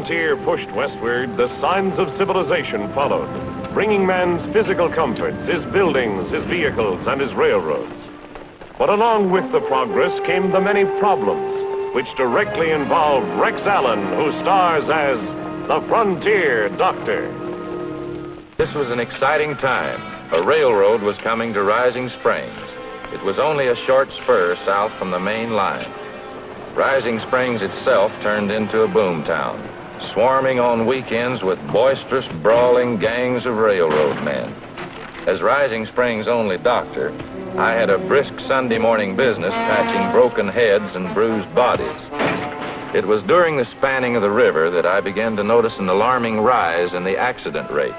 frontier pushed westward, the signs of civilization followed, bringing man's physical comforts, his buildings, his vehicles, and his railroads. But along with the progress came the many problems, which directly involved Rex Allen, who stars as the Frontier Doctor. This was an exciting time. A railroad was coming to Rising Springs. It was only a short spur south from the main line. Rising Springs itself turned into a boom town, swarming on weekends with boisterous, brawling gangs of railroad men. As Rising Springs' only doctor, I had a brisk Sunday morning business patching broken heads and bruised bodies. It was during the spanning of the river that I began to notice an alarming rise in the accident rate.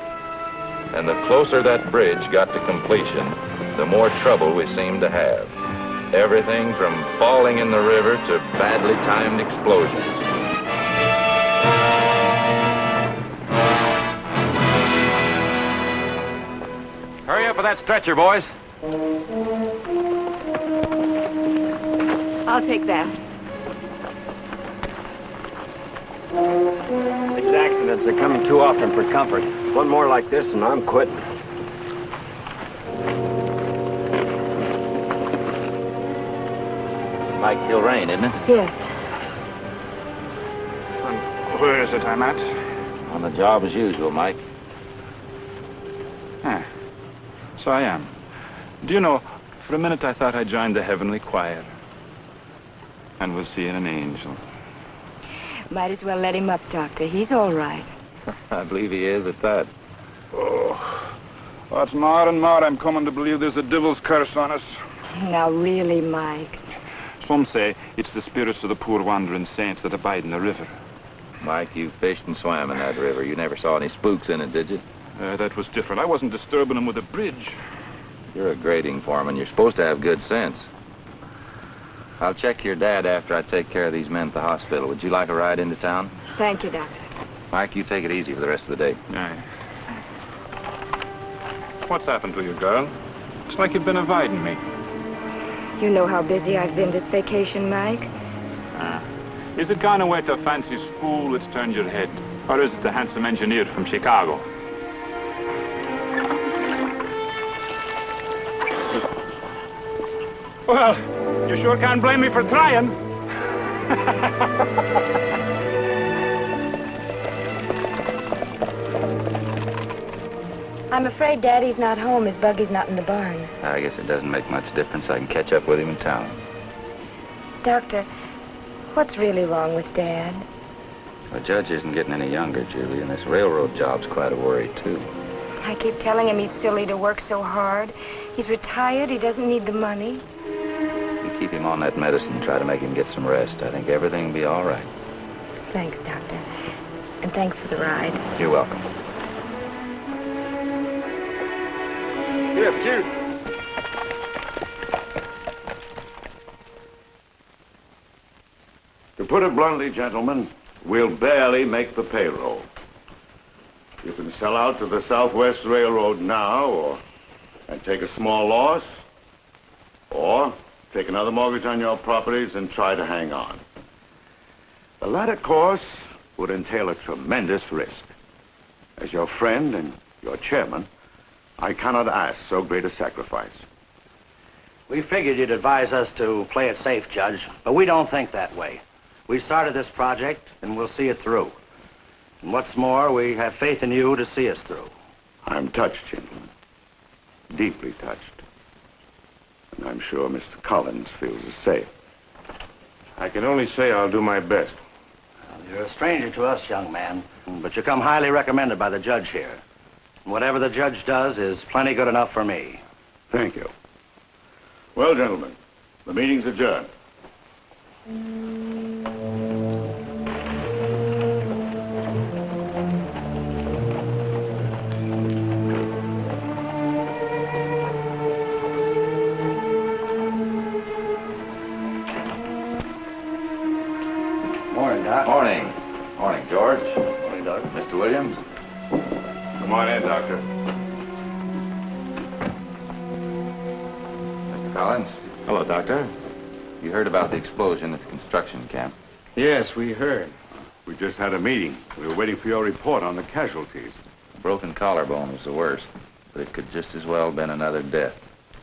And the closer that bridge got to completion, the more trouble we seemed to have. Everything from falling in the river to badly timed explosions. Hurry up with that stretcher, boys. I'll take that. These accidents are coming too often for comfort. One more like this and I'm quitting. Like he'll rain, isn't it? Yes. Well, where is it I'm at? On the job as usual, Mike. Yeah, so I am. Do you know, for a minute I thought I joined the heavenly choir and was seeing an angel. Might as well let him up, Doctor. He's all right. I believe he is at that. Oh, what's more and more I'm coming to believe there's a devil's curse on us. Now, really, Mike. Some say it's the spirits of the poor wandering saints that abide in the river. Mike, you fished and swam in that river. You never saw any spooks in it, did you? That was different. I wasn't disturbing them with a bridge. You're a grading foreman. You're supposed to have good sense. I'll check your dad after I take care of these men at the hospital. Would you like a ride into town? Thank you, Doctor. Mike, you take it easy for the rest of the day. Aye. What's happened to you, girl? It's like you've been avoiding me. You know how busy I've been this vacation, Mike. Is it gone away to a fancy school that's turned your head? Or is it the handsome engineer from Chicago? Well, you sure can't blame me for trying. I'm afraid Daddy's not home. His buggy's not in the barn. I guess it doesn't make much difference. I can catch up with him in town. Doctor, what's really wrong with Dad? The judge isn't getting any younger, Julie, and this railroad job's quite a worry, too. I keep telling him he's silly to work so hard. He's retired. He doesn't need the money. You keep him on that medicine, try to make him get some rest. I think everything will be all right. Thanks, Doctor. And thanks for the ride. You're welcome. Here, Jude. To put it bluntly, gentlemen, we'll barely make the payroll. You can sell out to the Southwest Railroad now, and take a small loss, or take another mortgage on your properties and try to hang on. The latter course would entail a tremendous risk. As your friend and your chairman, I cannot ask so great a sacrifice. We figured you'd advise us to play it safe, Judge, but we don't think that way. We started this project, and we'll see it through. And what's more, we have faith in you to see us through. I'm touched, gentlemen. Deeply touched. And I'm sure Mr. Collins feels the same. I can only say I'll do my best. Well, you're a stranger to us, young man, but you come highly recommended by the judge here. And whatever the judge does is plenty good enough for me. Thank you. Well, gentlemen, the meeting's adjourned. Morning, Doc. Morning. Morning, George. Morning, Doc. Mr. Williams. Come on in, Doctor. Mr. Collins. Hello, Doctor. You heard about the explosion at the construction camp. Yes, we heard. We just had a meeting. We were waiting for your report on the casualties. A broken collarbone was the worst, but it could just as well have been another death.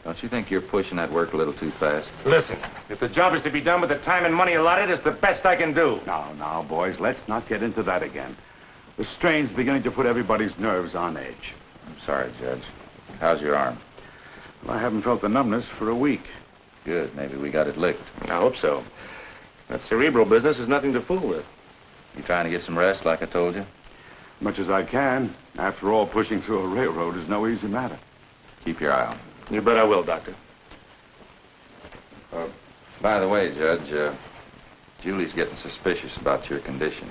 Don't you think you're pushing that work a little too fast? Listen, if the job is to be done with the time and money allotted, it's the best I can do. Now, boys, let's not get into that again. The strain's beginning to put everybody's nerves on edge. I'm sorry, Judge. How's your arm? Well, I haven't felt the numbness for a week. Good. Maybe we got it licked. I hope so. That cerebral business is nothing to fool with. You trying to get some rest, like I told you? Much as I can. After all, pushing through a railroad is no easy matter. Keep your eye on him. You bet I will, Doctor. By the way, Judge, Julie's getting suspicious about your condition.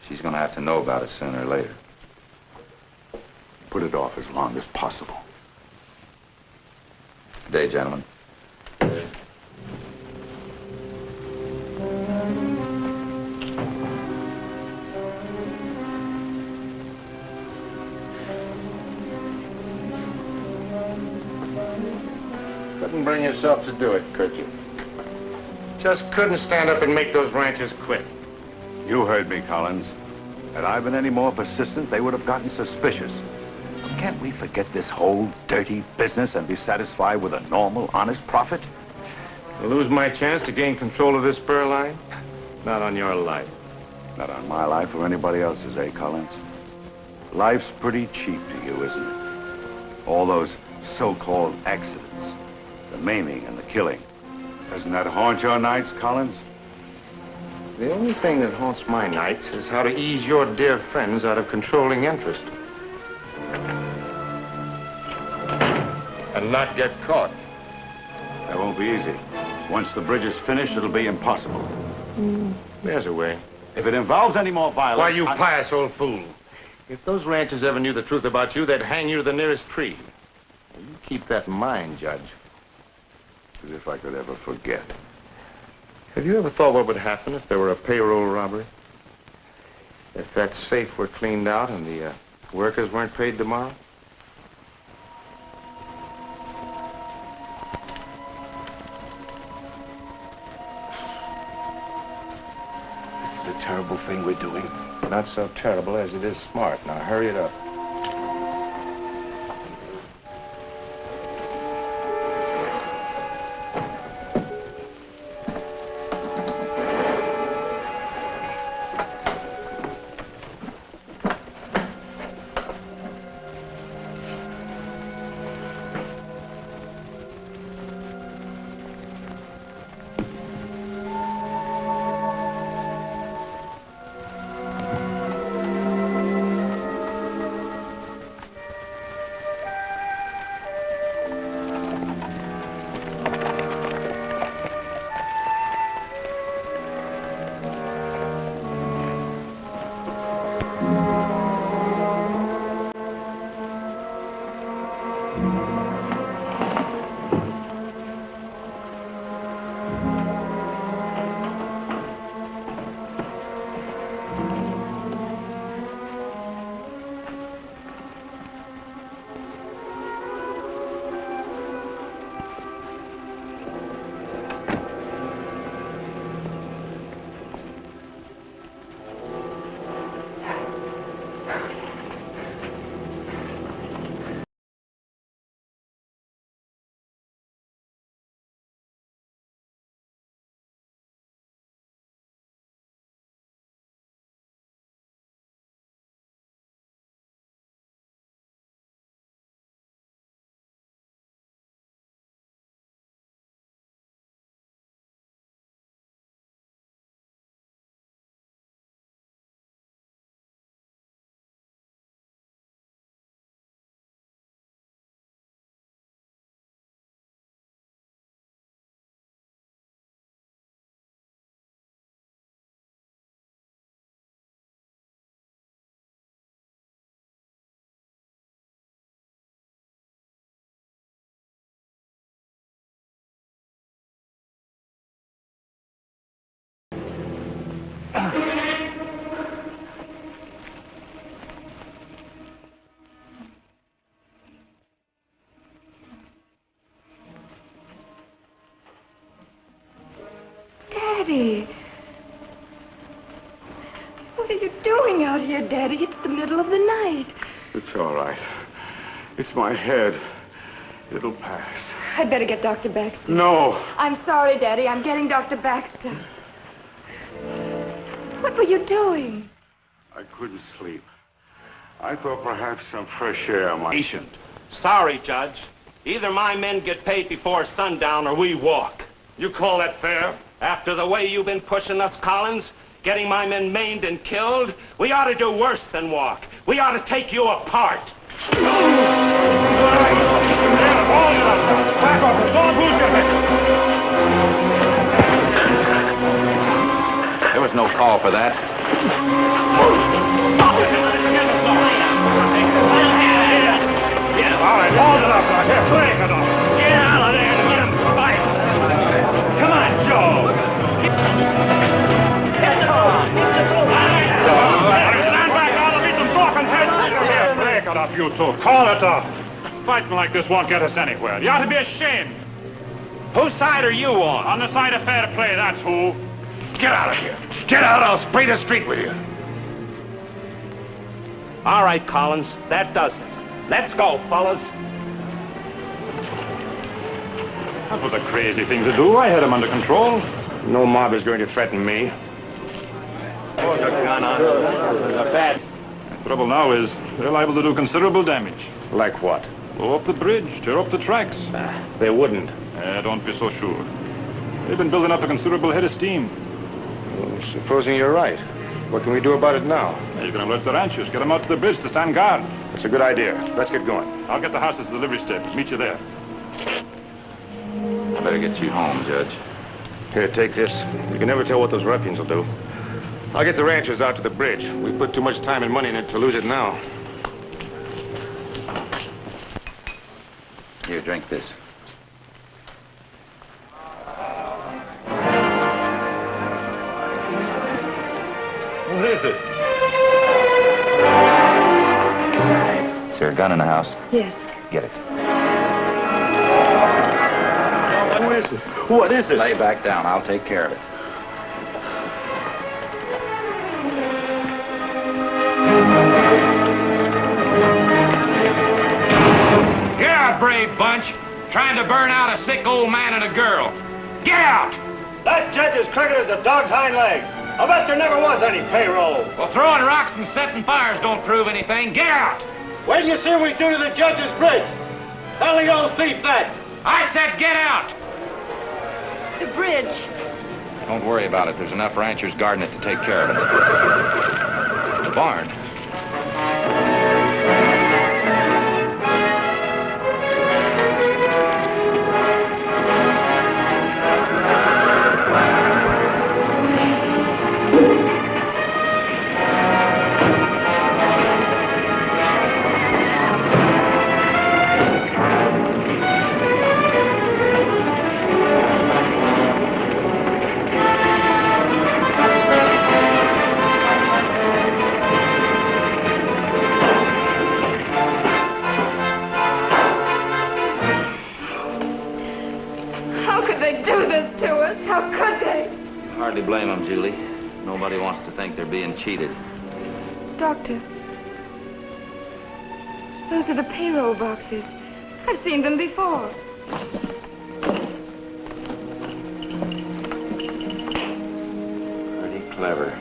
She's going to have to know about it sooner or later. Put it off as long as possible. Good day, gentlemen. Couldn't bring yourself to do it, could you? Just couldn't stand up and make those ranchers quit. You heard me, Collins. Had I been any more persistent, they would have gotten suspicious. Can't we forget this whole dirty business and be satisfied with a normal, honest profit? I'll lose my chance to gain control of this spur line? Not on your life. Not on my life or anybody else's, eh, Collins? Life's pretty cheap to you, isn't it? All those so-called accidents, the maiming and the killing. Doesn't that haunt your nights, Collins? The only thing that haunts my nights is how to ease your dear friends out of controlling interest. And not get caught. That won't be easy. Once the bridge is finished, it'll be impossible. There's a way. If it involves any more violence... Why, you pious old fool. If those ranchers ever knew the truth about you, they'd hang you to the nearest tree. You keep that in mind, Judge. As if I could ever forget. Have you ever thought what would happen if there were a payroll robbery? If that safe were cleaned out and the workers weren't paid tomorrow? This is a terrible thing we're doing. Not so terrible as it is smart. Now hurry it up. Daddy. doing out here, Daddy? It's the middle of the night. It's all right. It's my head. It'll pass. I'd better get Dr. Baxter. No. I'm sorry, Daddy. I'm getting Dr. Baxter. What were you doing? I couldn't sleep. I thought perhaps some fresh air might... Patient. Sorry, Judge. Either my men get paid before sundown or we walk. You call that fair? After the way you've been pushing us, Collins, getting my men maimed and killed, we ought to do worse than walk. We ought to take you apart. Back off. Don't lose your head. There was no call for that. All right, hold it up right here. Break it off. Get out of there and get him fight. Come on, Joe. Get on. Stand back now. There'll be some broken heads. Here, break it up, you two. Call it off. Fighting like this won't get us anywhere. You ought to be ashamed. Whose side are you on? On the side of fair play, that's who. Get out of here. Get out, I'll spray the street with you. All right, Collins, that does it. Let's go, fellas. That was a crazy thing to do. I had him under control. No mob is going to threaten me. Put your gun on. This is a bad... The trouble now is they're liable to do considerable damage. Like what? Blow up the bridge, tear up the tracks. They wouldn't. Don't be so sure. They've been building up a considerable head of steam. Well, supposing you're right. What can we do about it now? You can alert the ranchers, get them out to the bridge to stand guard. That's a good idea. Let's get going. I'll get the horses to the delivery step. Meet you there. I better get you home, Judge. Here, take this. You can never tell what those ruffians will do. I'll get the ranchers out to the bridge. We put too much time and money in it to lose it now. Here, drink this. What is it? Is there a gun in the house? Yes. Get it. Who is it? What is it? Lay back down. I'll take care of it. You're a brave bunch, trying to burn out a sick old man and a girl. Get out! That judge is crooked as a dog's hind leg. I bet there never was any payroll. Well, throwing rocks and setting fires don't prove anything. Get out! Wait till you see what we do to the judge's bridge. Tell the old thief that. I said get out! The bridge. Don't worry about it. There's enough ranchers guarding it to take care of it. The barn. Hardly blame them, Julie. Nobody wants to think they're being cheated. Doctor, those are the payroll boxes. I've seen them before. Pretty clever.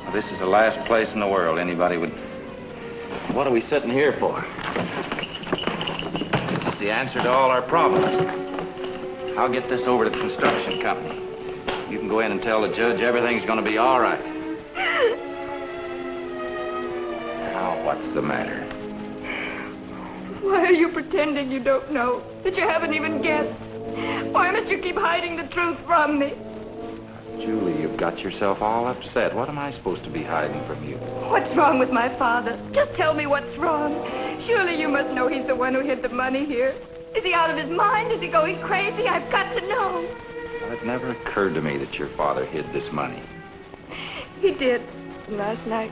Well, this is the last place in the world anybody would... What are we sitting here for? This is the answer to all our problems. I'll get this over to the construction company. You can go in and tell the judge everything's going to be all right. Now, what's the matter? Why are you pretending you don't know? That you haven't even guessed? Why must you keep hiding the truth from me? Julie, you've got yourself all upset. What am I supposed to be hiding from you? What's wrong with my father? Just tell me what's wrong. Surely you must know he's the one who hid the money here. Is he out of his mind? Is he going crazy? I've got to know. Well, it never occurred to me that your father hid this money. He did. Last night,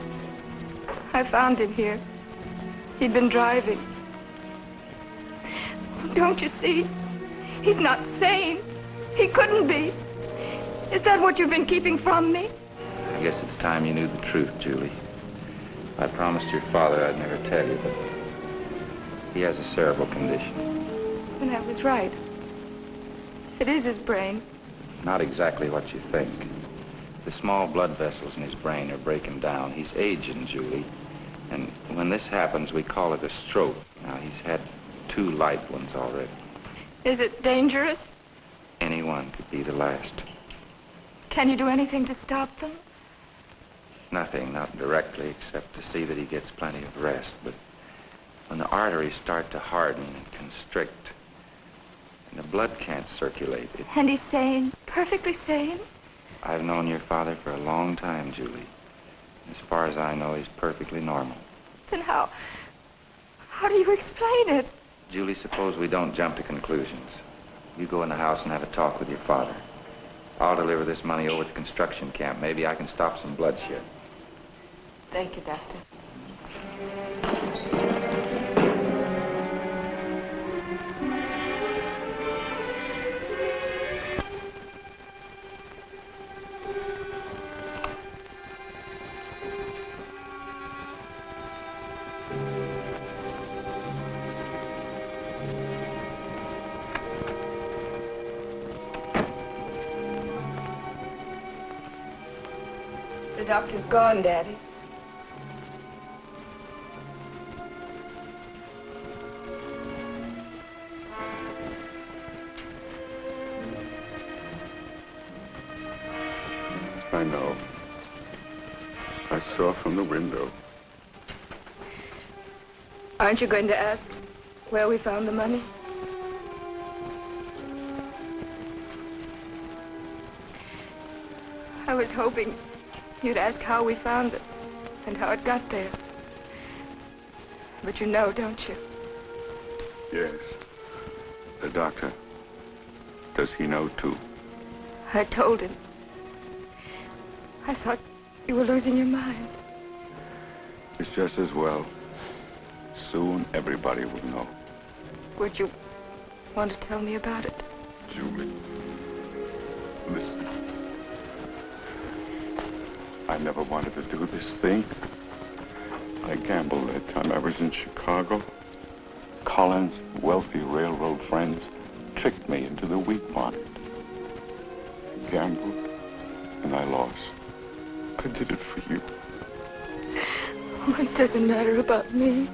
I found him here. He'd been driving. Don't you see? He's not sane. He couldn't be. Is that what you've been keeping from me? I guess it's time you knew the truth, Julie. I promised your father I'd never tell you, but he has a cerebral condition. And I was right. It is his brain. Not exactly what you think. The small blood vessels in his brain are breaking down. He's aging, Julie. And when this happens, we call it a stroke. Now, he's had 2 light ones already. Is it dangerous? Anyone could be the last. Can you do anything to stop them? Nothing, not directly, except to see that he gets plenty of rest. But when the arteries start to harden and constrict, and the blood can't circulate, it... And he's sane, perfectly sane? I've known your father for a long time, Julie. As far as I know, he's perfectly normal. Then how do you explain it? Julie, suppose we don't jump to conclusions. You go in the house and have a talk with your father. I'll deliver this money over to the construction camp. Maybe I can stop some bloodshed. Thank you, Doctor. The doctor's gone, Daddy. I know. I saw from the window. Aren't you going to ask where we found the money? I was hoping you'd ask how we found it and how it got there. But you know, don't you? Yes. The doctor. Does he know, too? I told him. I thought you were losing your mind. It's just as well. Soon everybody will know. Would you want to tell me about it? Julie, listen. I never wanted to do this thing. I gambled that time I was in Chicago. Collins' wealthy railroad friends tricked me into the wheat market. I gambled, and I lost. I did it for you. What does it matter about me?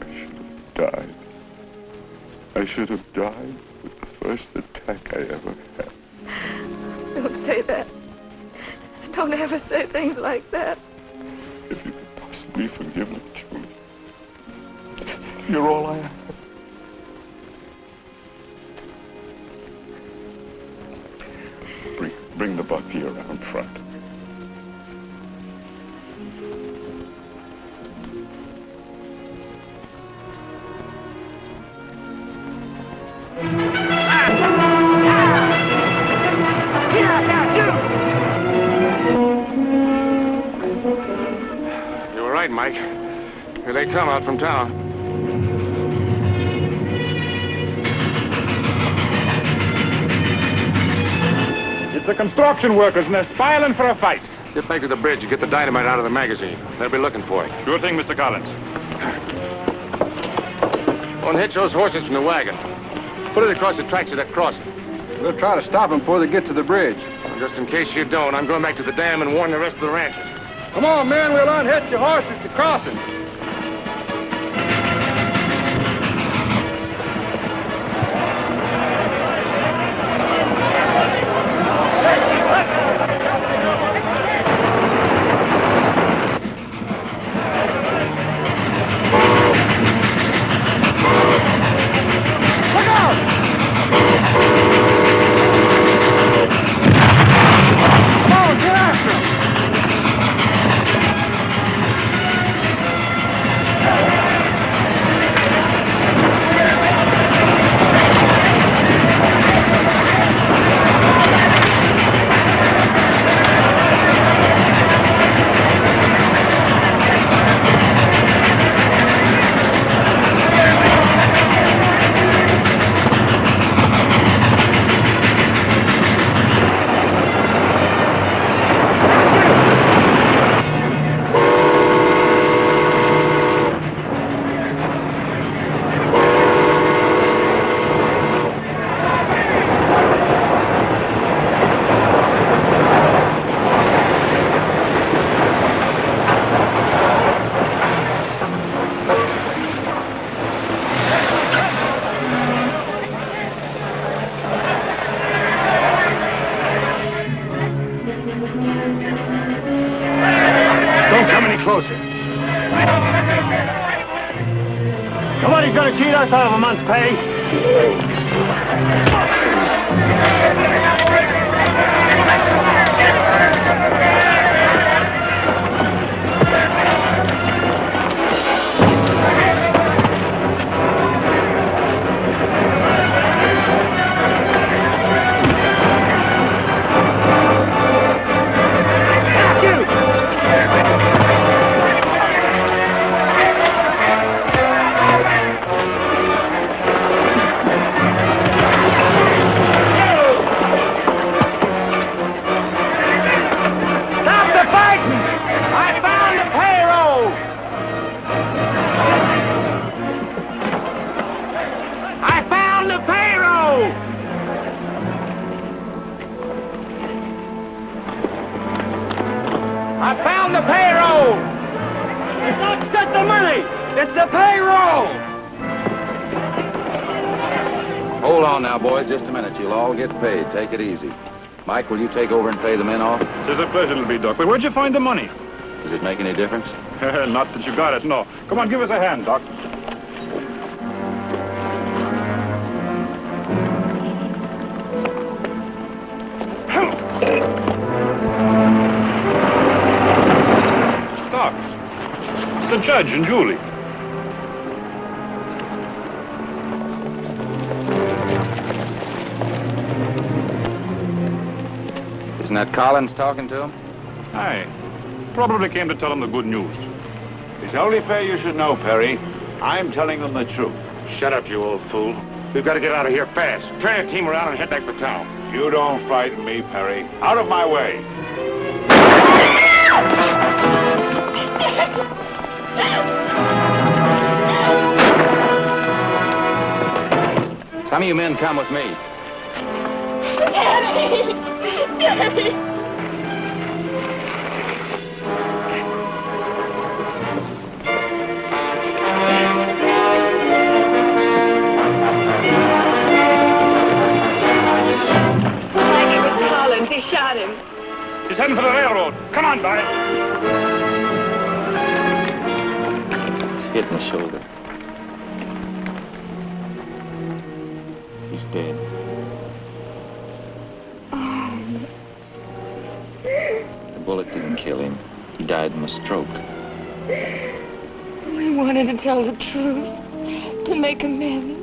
I should have died. I should have died with the first attack I ever had. Don't say that. Don't ever say things like that. If you could possibly forgive me, Julie. You're all I have. Bring the buggy around front. You were right, Mike. Here they come out from town. It's the construction workers, and they're spiling for a fight. Get back to the bridge and get the dynamite out of the magazine. They'll be looking for it. Sure thing, Mr. Collins. Go and hitch those horses from the wagon. Put it across the tracks of that crossing. We'll try to stop them before they get to the bridge. Well, just in case you don't, I'm going back to the dam and warn the rest of the ranchers. Come on, men, we'll unhitch your horses to crossing. Nobody's gonna cheat us out of a month's pay. I found the payroll! It's not just the money! It's the payroll! Hold on now, boys, just a minute. You'll all get paid. Take it easy. Mike, will you take over and pay the men off? It's a pleasure to be, Doc. But where'd you find the money? Does it make any difference? Not that you got it, no. Come on, give us a hand, Doc. Doc, it's the judge and Julie. Isn't that Collins talking to him? Aye. Probably came to tell him the good news. It's only fair you should know, Perry. I'm telling them the truth. Shut up, you old fool. We've got to get out of here fast. Turn the team around and head back to town. You don't frighten me, Perry. Out of my way. Some of you men come with me. Daddy! Daddy! Mike, it was Collins. He shot him. He's heading for the railroad. Come on, Barry. He's hit in the shoulder. He's dead. The bullet didn't kill him. He died from a stroke. We wanted to tell the truth, to make amends.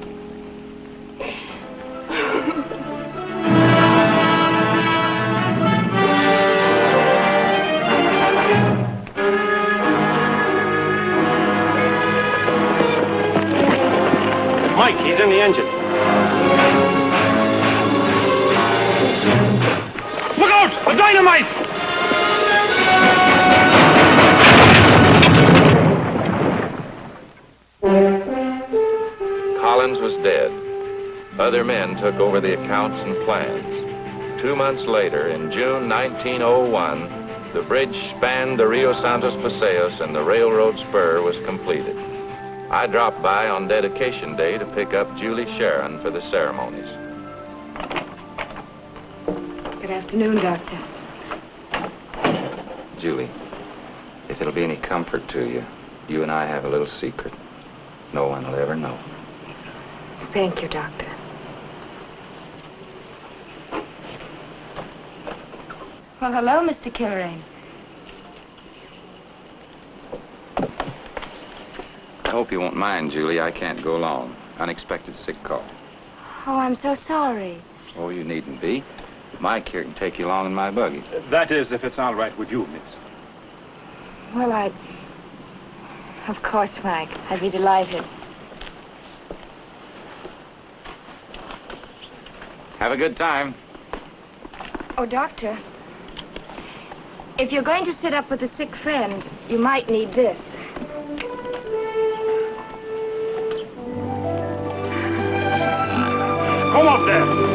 Mike, he's in the engine. Look out! The dynamite! Collins was dead. Other men took over the accounts and plans. 2 months later, in June 1901, the bridge spanned the Rio Santos Paseos and the railroad spur was completed. I dropped by on dedication day to pick up Julie Sharon for the ceremonies. Good afternoon, Doctor. Julie, if it'll be any comfort to you, you and I have a little secret. No one will ever know. Thank you, Doctor. Well, hello, Mr. Kilrain. I hope you won't mind, Julie. I can't go long. Unexpected sick call. Oh, I'm so sorry. Oh, you needn't be. Mike here can take you along in my buggy. That is, if it's all right with you, miss. Well, of course, Mike. I'd be delighted. Have a good time. Oh, Doctor. If you're going to sit up with a sick friend, you might need this. Come up there.